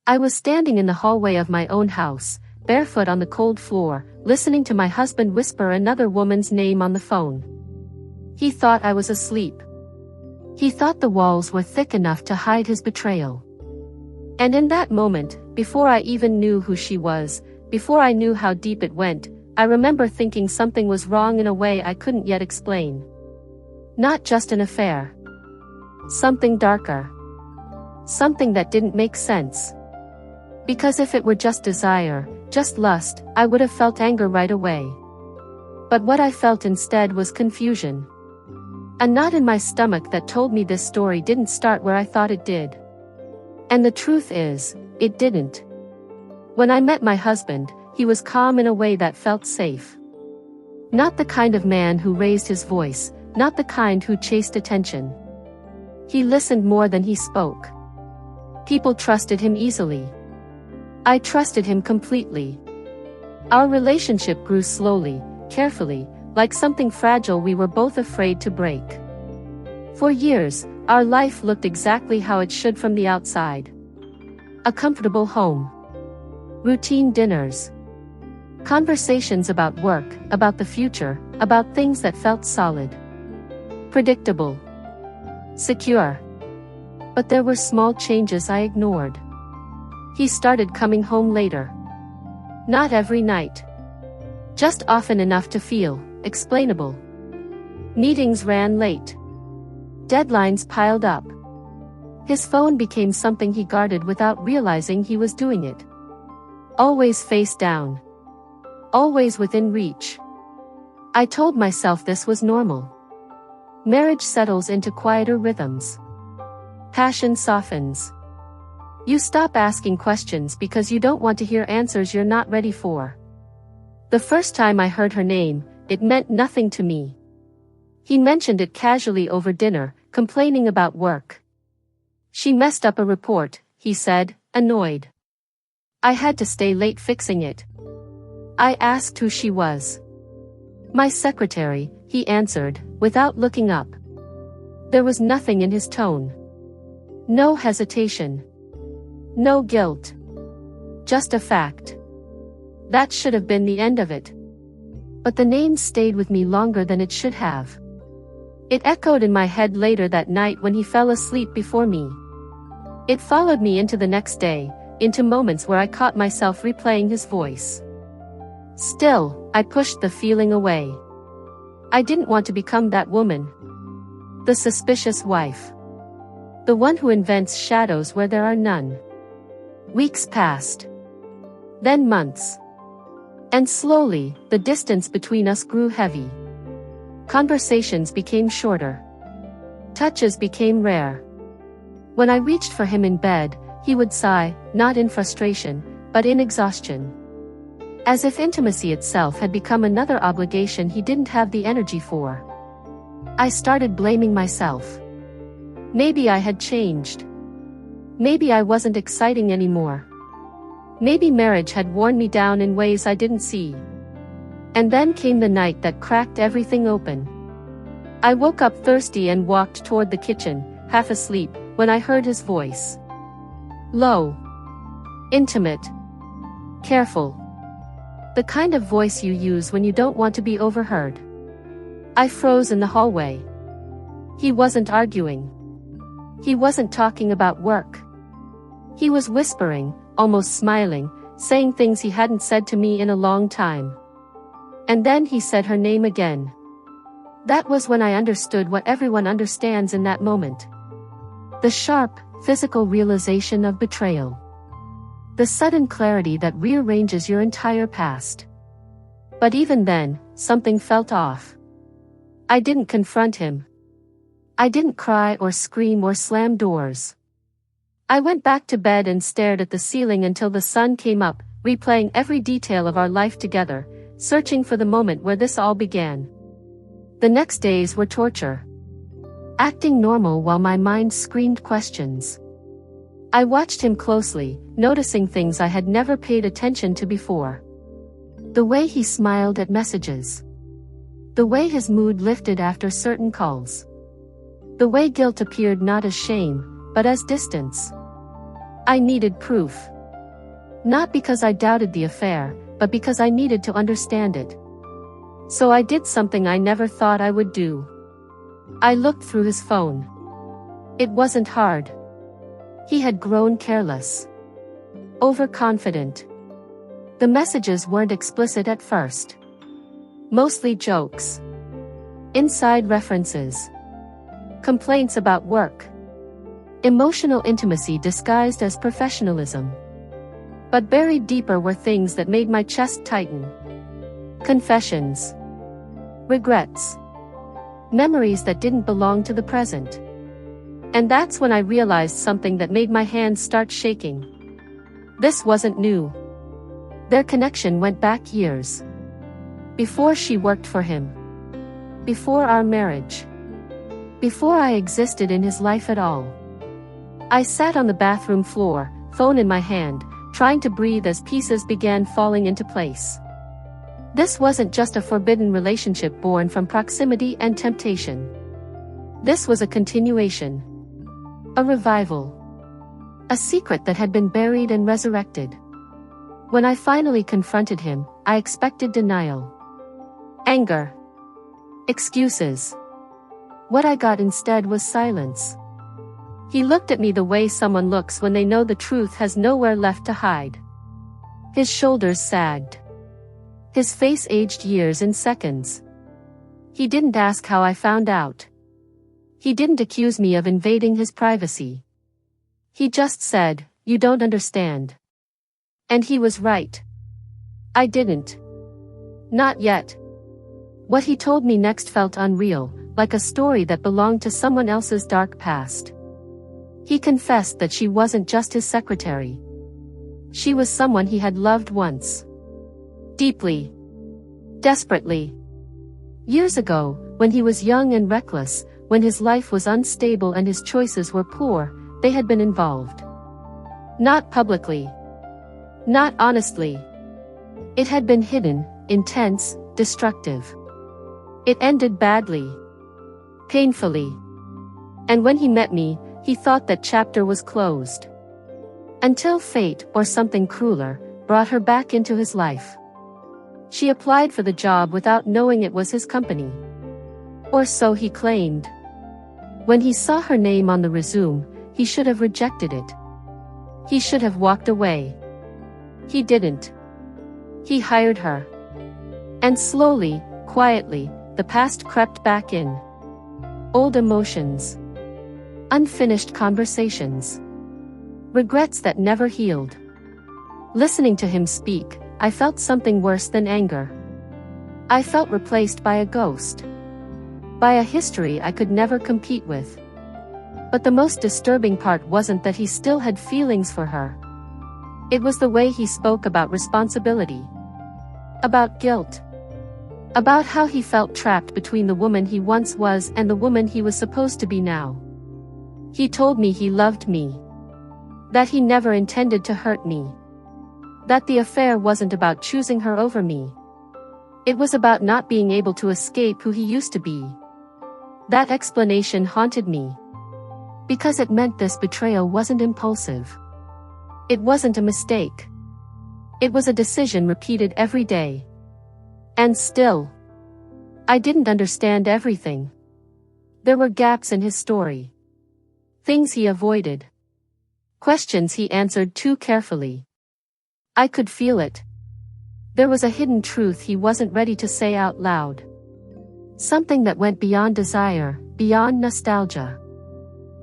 I was standing in the hallway of my own house, barefoot on the cold floor, listening to my husband whisper another woman's name on the phone. He thought I was asleep. He thought the walls were thick enough to hide his betrayal. And in that moment, before I even knew who she was, before I knew how deep it went, I remember thinking something was wrong in a way I couldn't yet explain. Not just an affair. Something darker. Something that didn't make sense. Because if it were just desire, just lust, I would have felt anger right away. But what I felt instead was confusion. A knot in my stomach that told me this story didn't start where I thought it did. And the truth is, it didn't. When I met my husband, he was calm in a way that felt safe. Not the kind of man who raised his voice, not the kind who chased attention. He listened more than he spoke. People trusted him easily. I trusted him completely. Our relationship grew slowly, carefully, like something fragile we were both afraid to break. For years, our life looked exactly how it should from the outside. A comfortable home. Routine dinners. Conversations about work, about the future, about things that felt solid. Predictable. Secure. But there were small changes I ignored. He started coming home later. Not every night. Just often enough to feel explainable. Meetings ran late. Deadlines piled up. His phone became something he guarded without realizing he was doing it. Always face down. Always within reach. I told myself this was normal. Marriage settles into quieter rhythms. Passion softens. You stop asking questions because you don't want to hear answers you're not ready for. The first time I heard her name, it meant nothing to me. He mentioned it casually over dinner, complaining about work. She messed up a report, he said, annoyed. I had to stay late fixing it. I asked who she was. My secretary, he answered, without looking up. There was nothing in his tone. No hesitation. No guilt. Just a fact. That should have been the end of it. But the name stayed with me longer than it should have. It echoed in my head later that night when he fell asleep before me. It followed me into the next day, into moments where I caught myself replaying his voice. Still, I pushed the feeling away. I didn't want to become that woman. The suspicious wife. The one who invents shadows where there are none. Weeks passed. Then months. And slowly, the distance between us grew heavy. Conversations became shorter. Touches became rare. When I reached for him in bed, he would sigh, not in frustration, but in exhaustion. As if intimacy itself had become another obligation he didn't have the energy for. I started blaming myself. Maybe I had changed. Maybe I wasn't exciting anymore. Maybe marriage had worn me down in ways I didn't see. And then came the night that cracked everything open. I woke up thirsty and walked toward the kitchen, half asleep, when I heard his voice. Low. Intimate. Careful. The kind of voice you use when you don't want to be overheard. I froze in the hallway. He wasn't arguing. He wasn't talking about work. He was whispering, almost smiling, saying things he hadn't said to me in a long time. And then he said her name again. That was when I understood what everyone understands in that moment. The sharp, physical realization of betrayal. The sudden clarity that rearranges your entire past. But even then, something felt off. I didn't confront him. I didn't cry or scream or slam doors. I went back to bed and stared at the ceiling until the sun came up, replaying every detail of our life together, searching for the moment where this all began. The next days were torture. Acting normal while my mind screamed questions. I watched him closely, noticing things I had never paid attention to before. The way he smiled at messages. The way his mood lifted after certain calls. The way guilt appeared not as shame, but as distance. I needed proof. Not because I doubted the affair, but because I needed to understand it. So I did something I never thought I would do. I looked through his phone. It wasn't hard. He had grown careless. Overconfident. The messages weren't explicit at first. Mostly jokes. Inside references. Complaints about work. Emotional intimacy disguised as professionalism. But buried deeper were things that made my chest tighten. Confessions. Regrets. Memories that didn't belong to the present. And that's when I realized something that made my hands start shaking. This wasn't new. Their connection went back years. Before she worked for him. Before our marriage. Before I existed in his life at all. I sat on the bathroom floor, phone in my hand, trying to breathe as pieces began falling into place. This wasn't just a forbidden relationship born from proximity and temptation. This was a continuation. A revival. A secret that had been buried and resurrected. When I finally confronted him, I expected denial. Anger. Excuses. What I got instead was silence. He looked at me the way someone looks when they know the truth has nowhere left to hide. His shoulders sagged. His face aged years in seconds. He didn't ask how I found out. He didn't accuse me of invading his privacy. He just said, "You don't understand." And he was right. I didn't. Not yet. What he told me next felt unreal, like a story that belonged to someone else's dark past. He confessed that she wasn't just his secretary. She was someone he had loved once. Deeply. Desperately. Years ago, when he was young and reckless, when his life was unstable and his choices were poor, they had been involved. Not publicly. Not honestly. It had been hidden, intense, destructive. It ended badly. Painfully. And when he met me, he thought that chapter was closed. Until fate, or something crueler, brought her back into his life. She applied for the job without knowing it was his company. Or so he claimed. When he saw her name on the resume, he should have rejected it. He should have walked away. He didn't. He hired her. And slowly, quietly, the past crept back in. Old emotions. Unfinished conversations. Regrets that never healed. Listening to him speak, I felt something worse than anger. I felt replaced by a ghost. By a history I could never compete with. But the most disturbing part wasn't that he still had feelings for her. It was the way he spoke about responsibility. About guilt. About how he felt trapped between the woman he once was and the woman he was supposed to be now. He told me he loved me. That he never intended to hurt me. That the affair wasn't about choosing her over me. It was about not being able to escape who he used to be. That explanation haunted me. Because it meant this betrayal wasn't impulsive. It wasn't a mistake. It was a decision repeated every day. And still, I didn't understand everything. There were gaps in his story. Things he avoided. Questions he answered too carefully. I could feel it. There was a hidden truth he wasn't ready to say out loud. Something that went beyond desire, beyond nostalgia.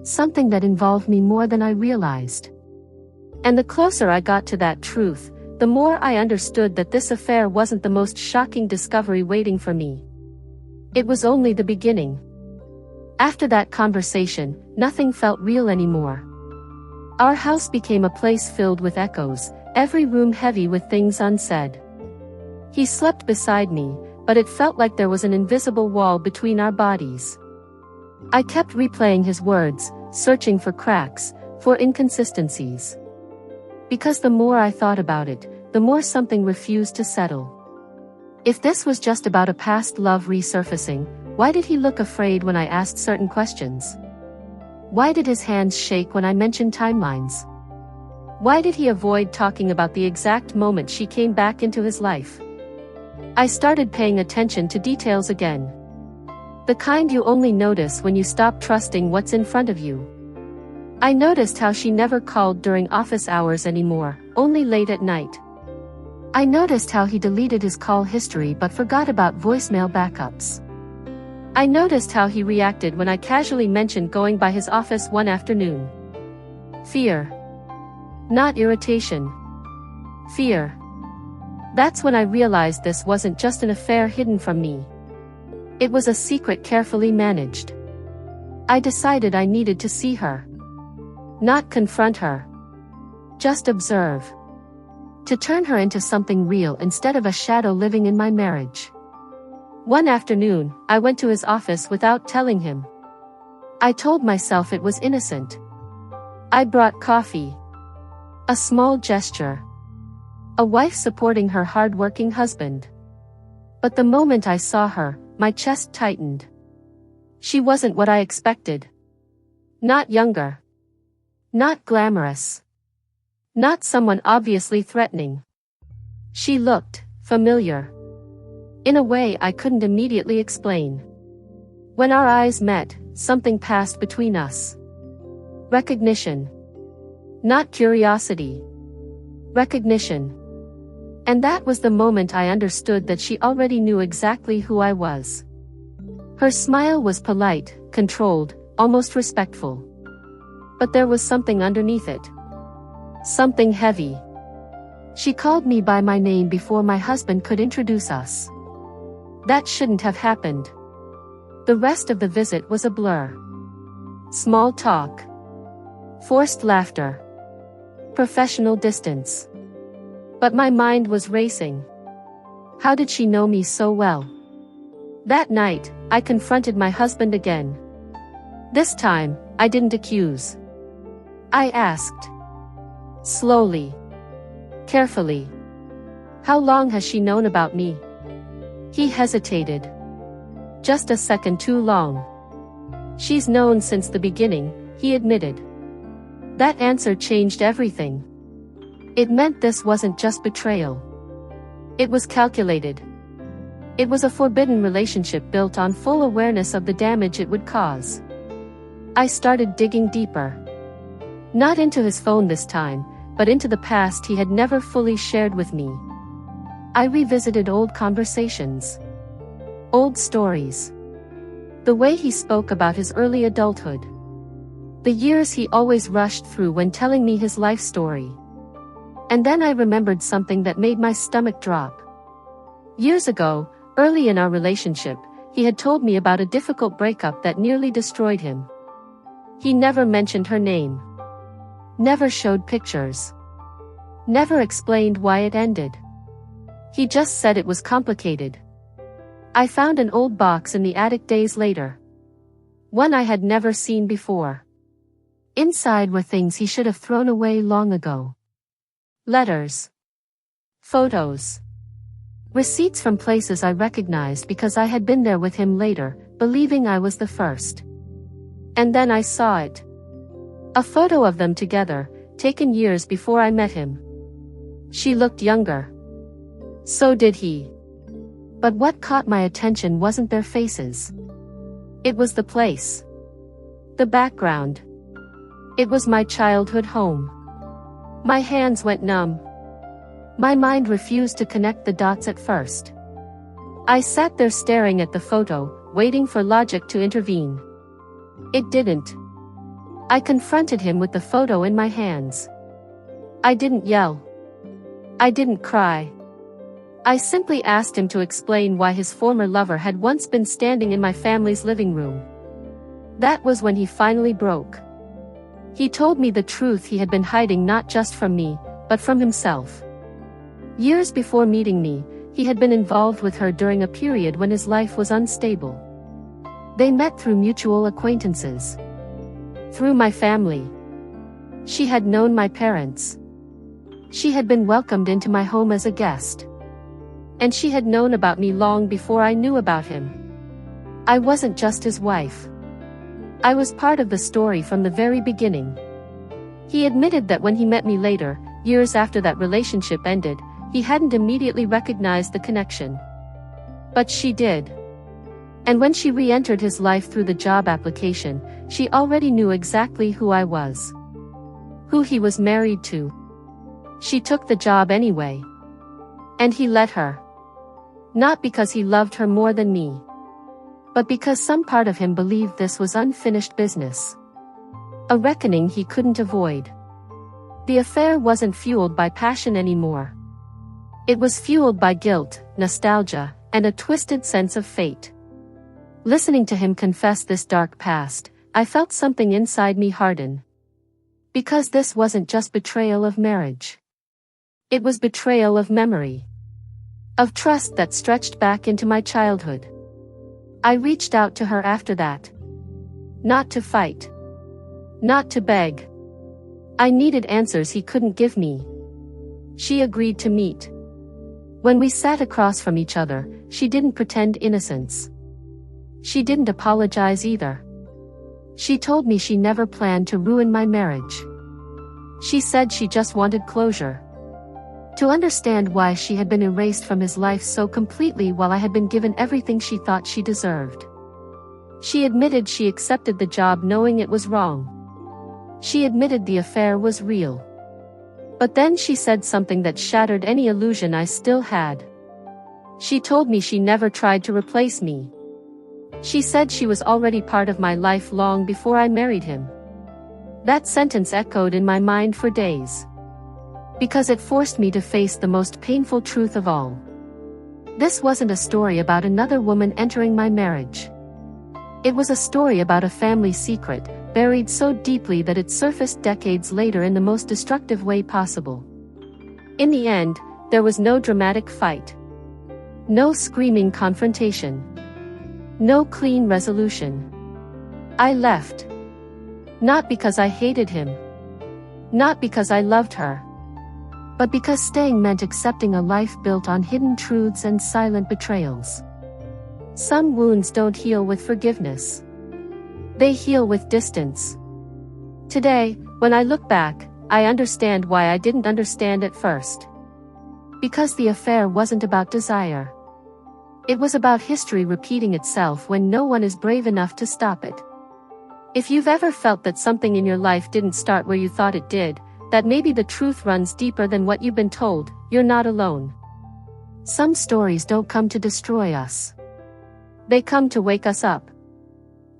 Something that involved me more than I realized. And the closer I got to that truth, the more I understood that this affair wasn't the most shocking discovery waiting for me. It was only the beginning. After that conversation, nothing felt real anymore. Our house became a place filled with echoes, every room heavy with things unsaid. He slept beside me, but it felt like there was an invisible wall between our bodies. I kept replaying his words, searching for cracks, for inconsistencies. Because the more I thought about it, the more something refused to settle. If this was just about a past love resurfacing, why did he look afraid when I asked certain questions? Why did his hands shake when I mentioned timelines? Why did he avoid talking about the exact moment she came back into his life? I started paying attention to details again. The kind you only notice when you stop trusting what's in front of you. I noticed how she never called during office hours anymore, only late at night. I noticed how he deleted his call history but forgot about voicemail backups. I noticed how he reacted when I casually mentioned going by his office one afternoon. Fear. Not irritation. Fear. That's when I realized this wasn't just an affair hidden from me. It was a secret carefully managed. I decided I needed to see her. Not confront her. Just observe. To turn her into something real instead of a shadow living in my marriage. One afternoon, I went to his office without telling him. I told myself it was innocent. I brought coffee. A small gesture. A wife supporting her hard-working husband. But the moment I saw her, my chest tightened. She wasn't what I expected. Not younger. Not glamorous. Not someone obviously threatening. She looked familiar. In a way I couldn't immediately explain. When our eyes met, something passed between us. Recognition. Not curiosity. Recognition. And that was the moment I understood that she already knew exactly who I was. Her smile was polite, controlled, almost respectful. But there was something underneath it. Something heavy. She called me by my name before my husband could introduce us. That shouldn't have happened. The rest of the visit was a blur. Small talk. Forced laughter. Professional distance. But my mind was racing. How did she know me so well? That night, I confronted my husband again. This time, I didn't accuse. I asked. Slowly. Carefully. How long has she known about me? He hesitated. Just a second too long. She's known since the beginning, he admitted. That answer changed everything. It meant this wasn't just betrayal. It was calculated. It was a forbidden relationship built on full awareness of the damage it would cause. I started digging deeper. Not into his phone this time, but into the past he had never fully shared with me. I revisited old conversations. Old stories. The way he spoke about his early adulthood. The years he always rushed through when telling me his life story. And then I remembered something that made my stomach drop. Years ago, early in our relationship, he had told me about a difficult breakup that nearly destroyed him. He never mentioned her name. Never showed pictures. Never explained why it ended. He just said it was complicated. I found an old box in the attic days later. One I had never seen before. Inside were things he should have thrown away long ago. Letters. Photos. Receipts from places I recognized because I had been there with him later, believing I was the first. And then I saw it. A photo of them together, taken years before I met him. She looked younger. So did he. But what caught my attention wasn't their faces. It was the place. The background. It was my childhood home. My hands went numb. My mind refused to connect the dots at first. I sat there staring at the photo, waiting for logic to intervene. It didn't. I confronted him with the photo in my hands. I didn't yell. I didn't cry. I simply asked him to explain why his former lover had once been standing in my family's living room. That was when he finally broke. He told me the truth he had been hiding not just from me, but from himself. Years before meeting me, he had been involved with her during a period when his life was unstable. They met through mutual acquaintances. Through my family. She had known my parents. She had been welcomed into my home as a guest. And she had known about me long before I knew about him. I wasn't just his wife. I was part of the story from the very beginning. He admitted that when he met me later, years after that relationship ended, he hadn't immediately recognized the connection. But she did. And when she re-entered his life through the job application, she already knew exactly who I was. Who he was married to. She took the job anyway. And he let her. Not because he loved her more than me. But because some part of him believed this was unfinished business. A reckoning he couldn't avoid. The affair wasn't fueled by passion anymore. It was fueled by guilt, nostalgia, and a twisted sense of fate. Listening to him confess this dark past, I felt something inside me harden. Because this wasn't just betrayal of marriage. It was betrayal of memory. Of trust that stretched back into my childhood. I reached out to her after that. Not to fight. Not to beg. I needed answers he couldn't give me. She agreed to meet. When we sat across from each other, she didn't pretend innocence. She didn't apologize either. She told me she never planned to ruin my marriage. She said she just wanted closure. To understand why she had been erased from his life so completely while I had been given everything she thought she deserved. She admitted she accepted the job knowing it was wrong. She admitted the affair was real. But then she said something that shattered any illusion I still had. She told me she never tried to replace me. She said she was already part of my life long before I married him. That sentence echoed in my mind for days. Because it forced me to face the most painful truth of all. This wasn't a story about another woman entering my marriage. It was a story about a family secret, buried so deeply that it surfaced decades later in the most destructive way possible. In the end, there was no dramatic fight. No screaming confrontation. No clean resolution. I left. Not because I hated him. Not because I loved her. But because staying meant accepting a life built on hidden truths and silent betrayals. Some wounds don't heal with forgiveness. They heal with distance. Today, when I look back, I understand why I didn't understand at first. Because the affair wasn't about desire. It was about history repeating itself when no one is brave enough to stop it. If you've ever felt that something in your life didn't start where you thought it did, that maybe the truth runs deeper than what you've been told, you're not alone. Some stories don't come to destroy us. They come to wake us up.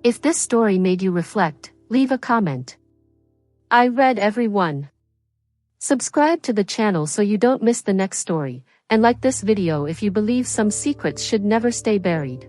If this story made you reflect, leave a comment. I read every one. Subscribe to the channel so you don't miss the next story, and like this video if you believe some secrets should never stay buried.